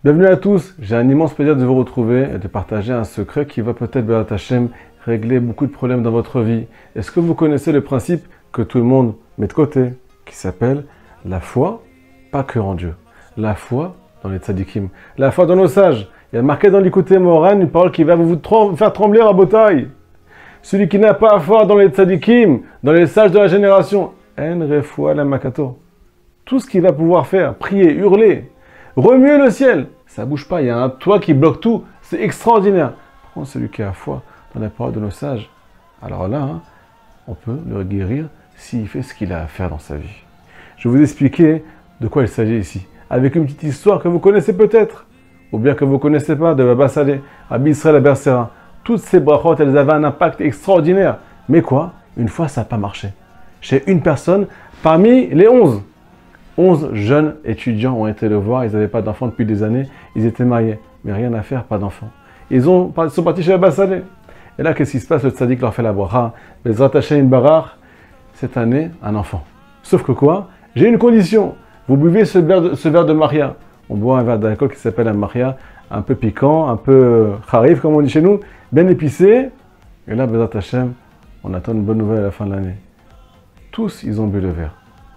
Bienvenue à tous, j'ai un immense plaisir de vous retrouver et de partager un secret qui va peut-être, Béat Hachem, régler beaucoup de problèmes dans votre vie. Est-ce que vous connaissez le principe que tout le monde met de côté, qui s'appelle la foi, pas que en Dieu, la foi dans les tzadikim, la foi dans nos sages. Il y a marqué dans l'Ikouté Moran une parole qui va vous faire trembler à bataille. Celui qui n'a pas foi dans les tzadikim, dans les sages de la génération, en refoua la makato. Tout ce qu'il va pouvoir faire, prier, hurler, remuer le ciel, ça bouge pas, il y a un toit qui bloque tout, c'est extraordinaire. Par contre, celui qui a foi dans la parole de nos sages, alors là, on peut le guérir s'il fait ce qu'il a à faire dans sa vie. Je vais vous expliquer de quoi il s'agit ici, avec une petite histoire que vous connaissez peut-être, ou bien que vous ne connaissez pas, de Baba Saleh, Rabbi Israël Abersera. Toutes ces brachot, elles avaient un impact extraordinaire. Mais quoi? Une fois, ça n'a pas marché. Chez une personne, parmi les 11. 11 jeunes étudiants ont été le voir, ils n'avaient pas d'enfants depuis des années, ils étaient mariés, mais rien à faire, pas d'enfants. Ils sont partis chez Baba Saleh. Et là, qu'est-ce qui se passe? Le tzaddik leur fait la bracha, Bezrat Hashem Barar, cette année, un enfant. Sauf que quoi? J'ai une condition, vous buvez ce verre de Maria. On boit un verre d'alcool qui s'appelle un Maria, un peu piquant, un peu kharif, comme on dit chez nous, bien épicé. Et là, Bezrat Hashem, on attend une bonne nouvelle à la fin de l'année. Tous, ils ont bu le verre.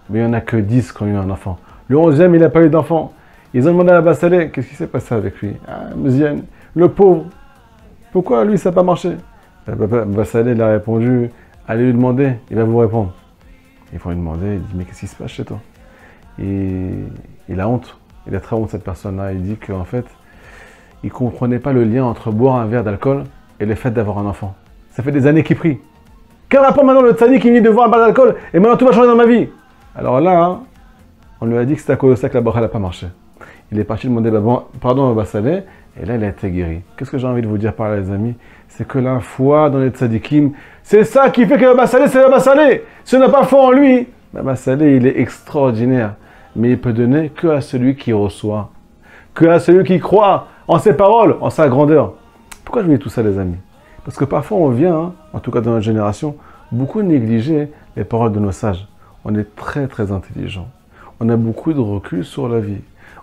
Mais il n'y en a que 10 qui ont eu un enfant. Le 11e, il n'a pas eu d'enfant. Ils ont demandé à Baba Saleh, qu'est-ce qui s'est passé avec lui? Ah, Mziane, le pauvre. Pourquoi lui, ça n'a pas marché? Baba Saleh, il a répondu, allez lui demander, il va vous répondre. Ils vont lui demander, il dit, mais qu'est-ce qui se passe chez toi? Et il a honte. Il a très honte, cette personne-là. Il dit qu'en fait, il ne comprenait pas le lien entre boire un verre d'alcool et le fait d'avoir un enfant. Ça fait des années qu'il prie. Quel rapport maintenant le tzaddik qui vient de boire un verre d'alcool et maintenant tout va changer dans ma vie? Alors là, on lui a dit que c'était à cause de ça que la bracha n'a pas marché. Il est parti demander pardon à Baba Saleh, et là il a été guéri. Qu'est-ce que j'ai envie de vous dire par là, les amis? C'est que la foi dans les tzadikim, c'est ça qui fait que Baba Saleh, c'est Baba Saleh. Si on n'a pas foi en lui, Baba Saleh, il est extraordinaire. Mais il peut donner que à celui qui reçoit, que à celui qui croit en ses paroles, en sa grandeur. Pourquoi je vous dis tout ça, les amis? Parce que parfois on vient, en tout cas dans notre génération, beaucoup négliger les paroles de nos sages. On est très très intelligent. On a beaucoup de recul sur la vie.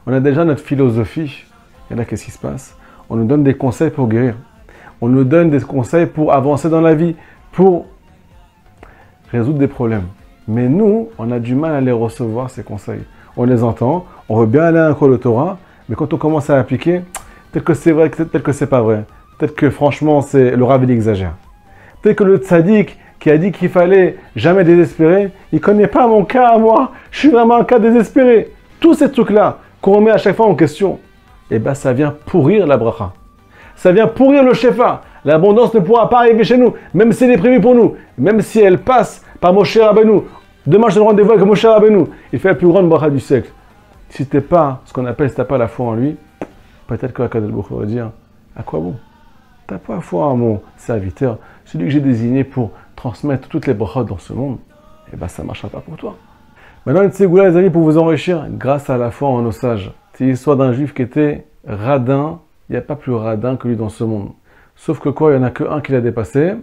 On a déjà notre philosophie. Et là, qu'est-ce qui se passe? On nous donne des conseils pour guérir. On nous donne des conseils pour avancer dans la vie, pour résoudre des problèmes. Mais nous, on a du mal à les recevoir, ces conseils. On les entend, on veut bien aller à un cours de Torah, mais quand on commence à appliquer, peut-être que c'est vrai, peut-être que c'est pas vrai. Peut-être que franchement, le Rav, il exagère. Peut-être que le tzaddik qui a dit qu'il fallait jamais désespérer, il ne connaît pas mon cas à moi. Je suis vraiment un cas désespéré. Tous ces trucs-là qu'on remet à chaque fois en question, eh bien ça vient pourrir la bracha. Ça vient pourrir le shefa. L'abondance ne pourra pas arriver chez nous, même si elle est prévue pour nous. Même si elle passe par Moshe Rabbeinu. Demain, je te rendez-vous avec Moshe Rabbeinu. Il fait la plus grande bracha du siècle. Si tu n'es pas ce qu'on appelle, si tu n'as pas la foi en lui, peut-être que Akadosh Baruch Hu va dire, à quoi bon? Tu n'as pas foi en mon serviteur, celui que j'ai désigné pour transmettre toutes les brachot dans ce monde, et bien ça ne marchera pas pour toi. Maintenant, une ségoula, les amis, pour vous enrichir, grâce à la foi en nos sages. C'est l'histoire d'un juif qui était radin, il n'y a pas plus radin que lui dans ce monde. Sauf que quoi, il n'y en a qu'un qui l'a dépassé,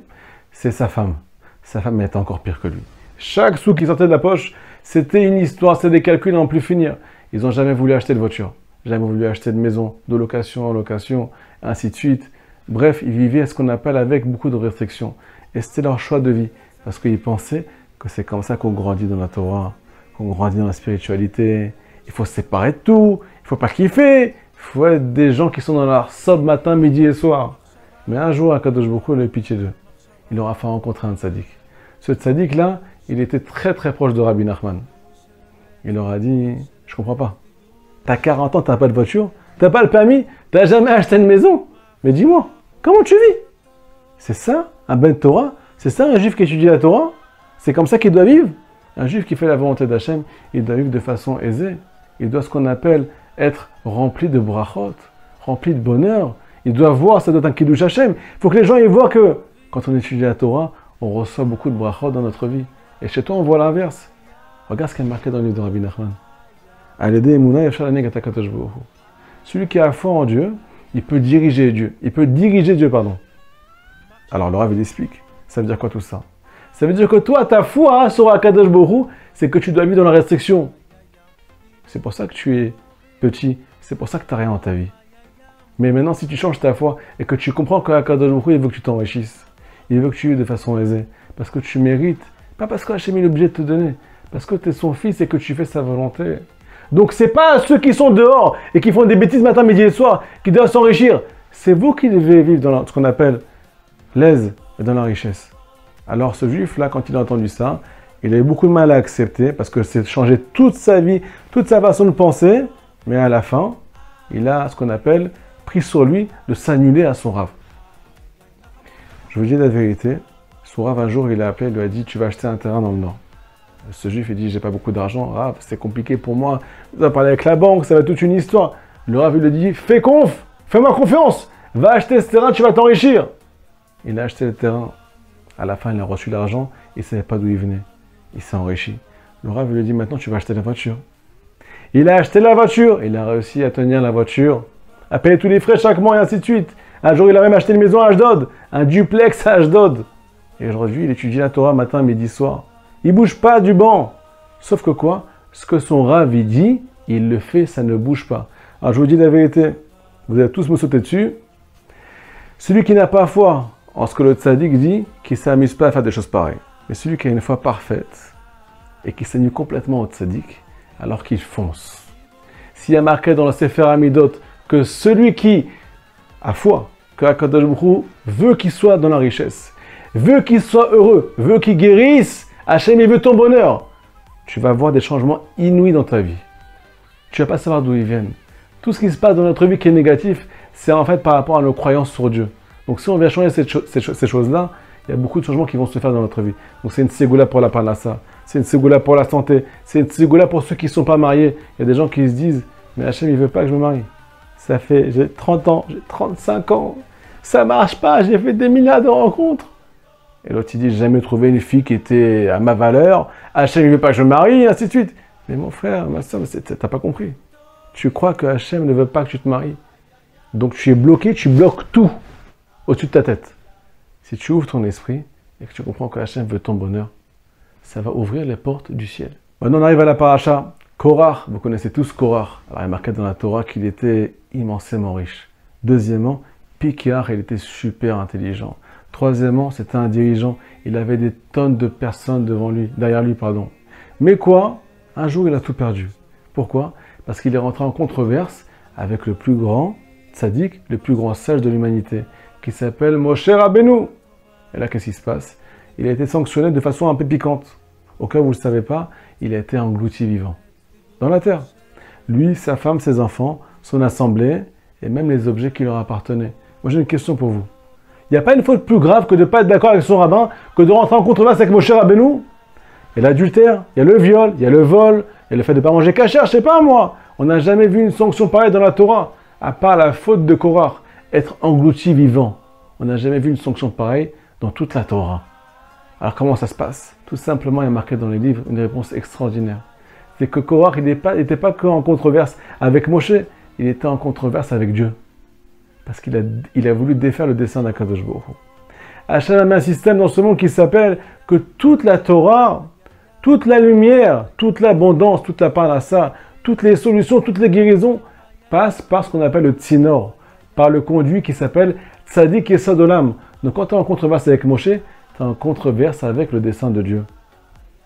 c'est sa femme. Sa femme était encore pire que lui. Chaque sou qui sortait de la poche, c'était une histoire, c'était des calculs à n'en plus finir. Ils n'ont jamais voulu acheter de voiture, jamais voulu acheter de maison, de location en location, ainsi de suite. Bref, ils vivaient ce qu'on appelle avec beaucoup de restrictions. Et c'était leur choix de vie, parce qu'ils pensaient que c'est comme ça qu'on grandit dans la Torah, qu'on grandit dans la spiritualité. Il faut se séparer de tout, il ne faut pas kiffer, il faut être des gens qui sont dans leur sob matin, midi et soir. Mais un jour, Akadosh Baruch Hu, il a eu pitié d'eux. Il leur a fait rencontrer un tzaddik. Ce tzaddik-là, il était très très proche de Rabbi Nachman. Il leur a dit, je comprends pas. T'as 40 ans, t'as pas de voiture, t'as pas le permis, t'as jamais acheté une maison. Mais dis-moi, comment tu vis? C'est ça, un ben Torah? C'est ça, un juif qui étudie la Torah? C'est comme ça qu'il doit vivre? Un juif qui fait la volonté d'Hachem, il doit vivre de façon aisée. Il doit ce qu'on appelle être rempli de brachot, rempli de bonheur. Il doit voir, ça doit être un kiddush Hachem. Il faut que les gens y voient que, quand on étudie la Torah, on reçoit beaucoup de brachot dans notre vie. Et chez toi, on voit l'inverse. Regarde ce qui est marqué dans le livre de Rabbi Nachman. Celui qui a foi en Dieu, il peut diriger Dieu. Il peut diriger Dieu, pardon. Alors le Rav, il explique. Ça veut dire quoi tout ça? Ça veut dire que toi, ta foi sur Akadosh Baruch Hu, c'est que tu dois vivre dans la restriction. C'est pour ça que tu es petit. C'est pour ça que tu n'as rien dans ta vie. Mais maintenant, si tu changes ta foi et que tu comprends qu'Akadosh Baruch Hu, il veut que tu t'enrichisses, il veut que tu aies de façon aisée, parce que tu mérites, pas parce qu'Hachem est obligé de te donner, parce que tu es son fils et que tu fais sa volonté. Donc c'est pas ceux qui sont dehors et qui font des bêtises matin, midi et soir qui doivent s'enrichir. C'est vous qui devez vivre dans ce qu'on appelle l'aise et dans la richesse. Alors ce juif-là, quand il a entendu ça, il a eu beaucoup de mal à accepter parce que c'est changé toute sa vie, toute sa façon de penser, mais à la fin, il a ce qu'on appelle pris sur lui de s'annuler à son Rav. Je vous dis la vérité, son Rav un jour il a appelé, il lui a dit tu vas acheter un terrain dans le nord. Ce juif il dit j'ai pas beaucoup d'argent, Rav c'est compliqué pour moi, je dois parler avec la banque, ça va être toute une histoire. Le Rav il lui dit fais-moi confiance, va acheter ce terrain, tu vas t'enrichir. Il a acheté le terrain, à la fin il a reçu l'argent, il ne savait pas d'où il venait, il s'est enrichi. Le Rav lui a dit maintenant tu vas acheter la voiture. Il a acheté la voiture, il a réussi à tenir la voiture, à payer tous les frais chaque mois et ainsi de suite. Un jour, il a même acheté une maison à Ashdod, un duplex à Ashdod. Et aujourd'hui, il étudie la Torah matin, midi, soir. Il ne bouge pas du banc. Sauf que quoi? Ce que son Rav il dit, il le fait, ça ne bouge pas. Alors je vous dis la vérité, vous allez tous me sauter dessus. Celui qui n'a pas foi en ce que le tzaddik dit, qui ne s'amuse pas à faire des choses pareilles. Mais celui qui a une foi parfaite et qui s'annule complètement au tzaddik, alors qu'il fonce. S'il y a marqué dans le Sefer Amidot que celui qui a foi, que Akadosh Baruch Hu veut qu'il soit dans la richesse, veut qu'il soit heureux, veut qu'il guérisse, Hachem il veut ton bonheur, tu vas voir des changements inouïs dans ta vie. Tu ne vas pas savoir d'où ils viennent. Tout ce qui se passe dans notre vie qui est négatif, c'est en fait par rapport à nos croyances sur Dieu. Donc si on vient changer ces choses-là, il y a beaucoup de changements qui vont se faire dans notre vie. Donc c'est une ségoula pour la parnassa, c'est une ségoula pour la santé, c'est une ségoula pour ceux qui ne sont pas mariés. Il y a des gens qui se disent, mais Hachem il ne veut pas que je me marie. Ça fait, j'ai 30 ans, j'ai 35 ans, ça marche pas, j'ai fait des milliards de rencontres. Et l'autre il dit, j'ai jamais trouvé une fille qui était à ma valeur, Hachem il veut pas que je me marie, et ainsi de suite. Mais mon frère, ma soeur, t'as pas compris. Tu crois que Hachem ne veut pas que tu te maries. Donc tu es bloqué, tu bloques tout au-dessus de ta tête. Si tu ouvres ton esprit et que tu comprends que Hachem veut ton bonheur, ça va ouvrir les portes du ciel. Maintenant on arrive à la paracha. Korach, vous connaissez tous Korach. Alors il est marqué dans la Torah qu'il était immensément riche. Deuxièmement, Pikar, il était super intelligent. Troisièmement, c'était un dirigeant. Il avait des tonnes de personnes derrière lui. Mais quoi? Un jour, il a tout perdu. Pourquoi? Parce qu'il est rentré en controverse avec le plus grand tzaddik, le plus grand sage de l'humanité, qui s'appelle Moshe Rabbeinu. Et là, qu'est-ce qui se passe? Il a été sanctionné de façon un peu piquante. Au cas où vous ne le savez pas, il a été englouti vivant. Dans la terre. Lui, sa femme, ses enfants, son assemblée et même les objets qui leur appartenaient. Moi, j'ai une question pour vous. Il n'y a pas une faute plus grave que de ne pas être d'accord avec son rabbin, que de rentrer en controverse avec Moshe Rabbeinu? Il y a l'adultère, il y a le viol, il y a le vol, il y a le fait de ne pas manger cachère, je sais pas moi. On n'a jamais vu une sanction pareille dans la Torah, à part la faute de Korach, être englouti vivant. On n'a jamais vu une sanction pareille dans toute la Torah. Alors comment ça se passe? Tout simplement, il y a marqué dans les livres une réponse extraordinaire. C'est que Korach, il n'était pas qu'en controverse avec Moshe, il était en controverse avec Dieu. Parce qu'il a voulu défaire le dessein d'Akadosh Baruch Hu. Hachem a mis un système dans ce monde qui s'appelle que toute la Torah, toute la lumière, toute l'abondance, toute la parnassa, toutes les solutions, toutes les guérisons passent par ce qu'on appelle le tzinor, par le conduit qui s'appelle Tzadik Yesod Olam. Donc quand tu es en controverse avec Moshe, tu es en controverse avec le dessein de Dieu.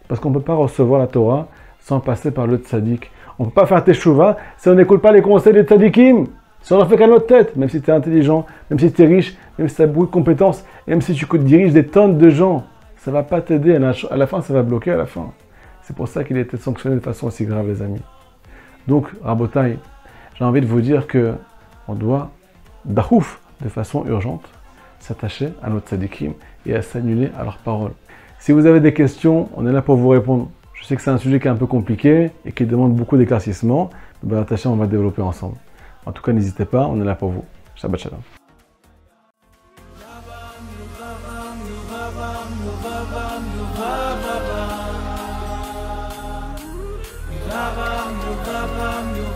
Parce qu'on ne peut pas recevoir la Torah sans passer par le tzaddik. On ne peut pas faire teshuva si on n'écoute pas les conseils des tzaddikim. Si on en fait qu'à notre tête, même si tu es intelligent, même si tu es riche, même si tu as beaucoup de compétences, même si tu diriges des tonnes de gens, ça ne va pas t'aider. À la fin, ça va bloquer à la fin. C'est pour ça qu'il a été sanctionné de façon aussi grave, les amis. Donc, Rabotai, j'ai envie de vous dire que on doit, dahouf, de façon urgente, s'attacher à notre tzaddikim et à s'annuler à leurs paroles. Si vous avez des questions, on est là pour vous répondre. Je sais que c'est un sujet qui est un peu compliqué et qui demande beaucoup d'éclaircissement. Mais attachez, on va développer ensemble. En tout cas, n'hésitez pas, on est là pour vous. Shabbat Shalom. Nuvavam, Nuvavam, Nuvavam.